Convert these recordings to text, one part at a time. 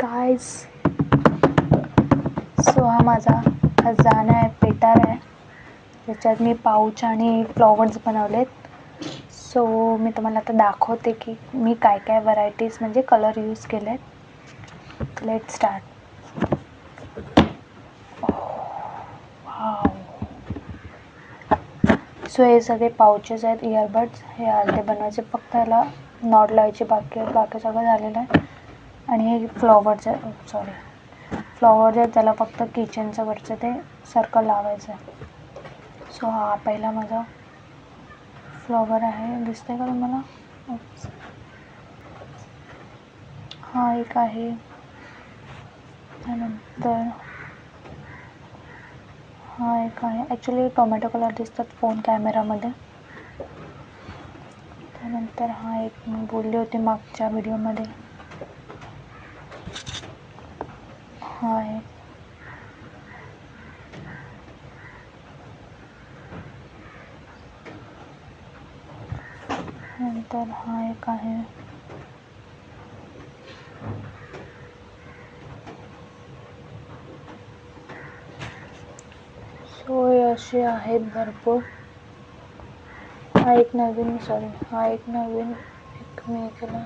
Guys, so हा माझा खजाना आहे, पेटार आहे, त्याच्यात मी पाऊच आणि फ्लॉवर्स बनवलेत. सो मी तुम्हाला आता दाखवते की मी काय काय व्हरायटीज म्हणजे कलर यूज केलेत. Let start. सो हे सगळे पाउचेस आहेत, इयरबड्स. हे अर्धे बनवायचे, फक्त याला नॉट लावायची बाकी आहे, बाकी सगळं झालेलं आहे. आणि हे फ्लॉवर्स आहेत, त्याला फक्त किचनचं वरचं ते सर्कल लावायचं आहे. सो हा पहिला माझा फ्लॉवर आहे, दिसतंय का तुम्हाला? हा एक आहे, त्यानंतर हा एक आहे. ॲक्च्युली टोमॅटो कलर दिसतात फोन कॅमेरामध्ये. त्यानंतर हा एक मी बोलली होती मागच्या व्हिडिओमध्ये, हा आहे. नंतर हा एक आहे. सो हे असे आहेत भरपूर. हा एक नवीन एक मी केला.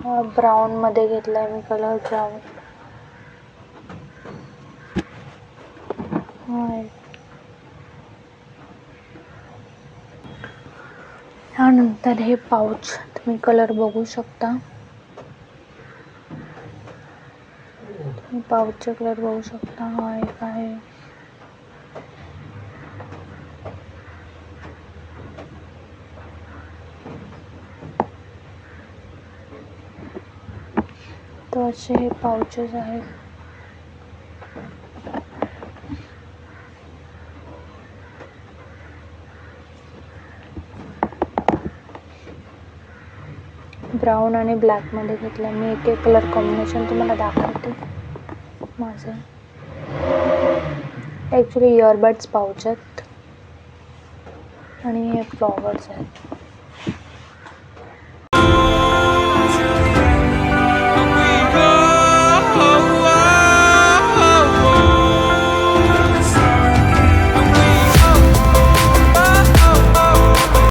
हा ब्राऊनमध्ये घेतला आहे मी, कलर ब्राऊन. हा एक. त्यानंतर हे पाऊच, तुम्ही कलर बघू शकता, तुम्ही पाऊचचे कलर बघू शकता. हा एक आहे. तर असे हे पाउचेस आहेत. ब्राऊन आणि ब्लॅकमध्ये घेतलं मी. एक एक कलर कॉम्बिनेशन तुम्हाला दाखवते माझं. ॲक्च्युली इयरबड्स पाउच आहेत आणि हे फ्लॉवर्स आहेत.